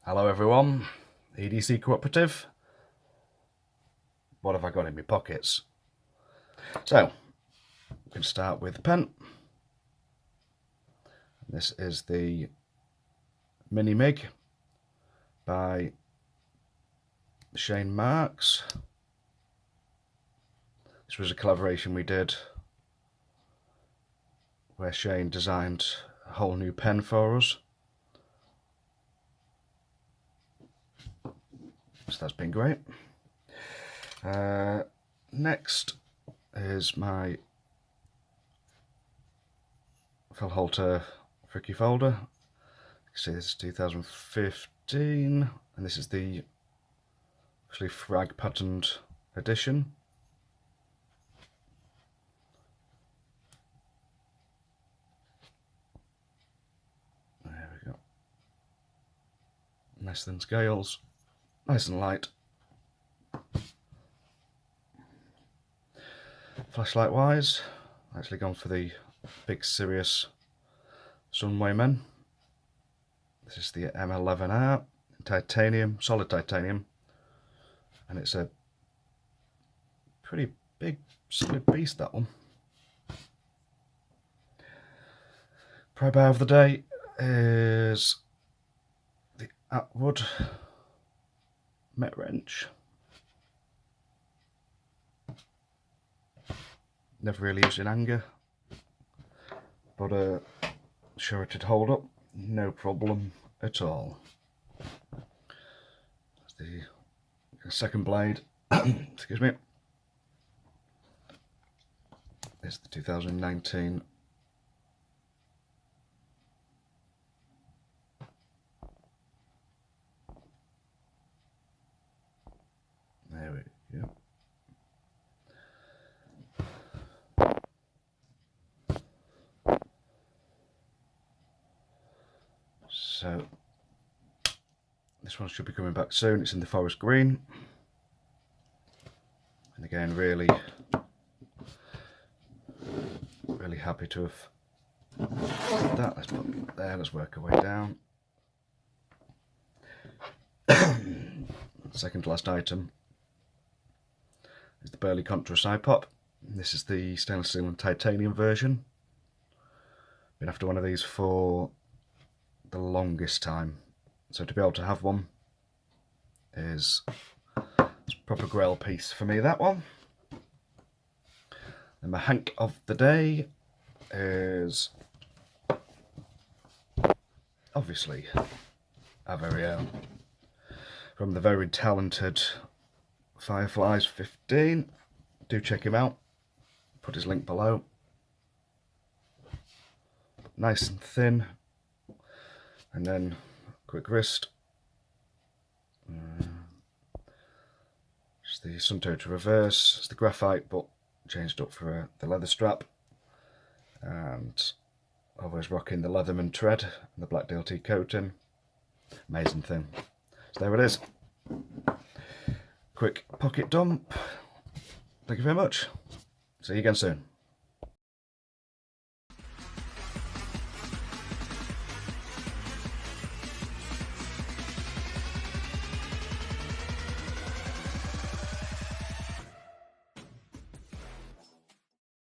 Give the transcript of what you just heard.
Hello everyone, EDC Cooperative. What have I got in my pockets? So, we can start with the pen. This is the Mini Mig by Shane Marks. This was a collaboration we did where Shane designed a whole new pen for us. So that's been great. Next is my Phil Halter Fricky folder. You can see this is 2015, and this is the actually frag patterned edition. There we go. Nice thin scales, nice and light. Flashlight wise, actually gone for the big serious Sunway Men. This is the M11R, titanium, solid titanium, and it's a pretty big solid beast, that one. Pry bar of the day is the Atwood Met Wrench. Never really used in anger, but sure it'd hold up, no problem at all. That's the second blade, excuse me, it's the 2019 there we go. So this one should be coming back soon. It's in the forest green, and again really happy to have that. Let's put it there, let's work our way down. Second to last item is the Burley Contra side pop. This is the stainless steel and titanium version. Been after one of these for the longest time, so to be able to have one is a proper grail piece for me, that one. And my hank of the day is obviously our very own, from the very talented Fireflies 15. Do check him out, put his link below. Nice and thin, and then quick wrist. It's the Sun Territory reverse. It's the graphite, but changed up for the leather strap. And always rocking the Leatherman tread and the black DLT coating. Amazing thing. So there it is. Quick pocket dump. Thank you very much. See you again soon.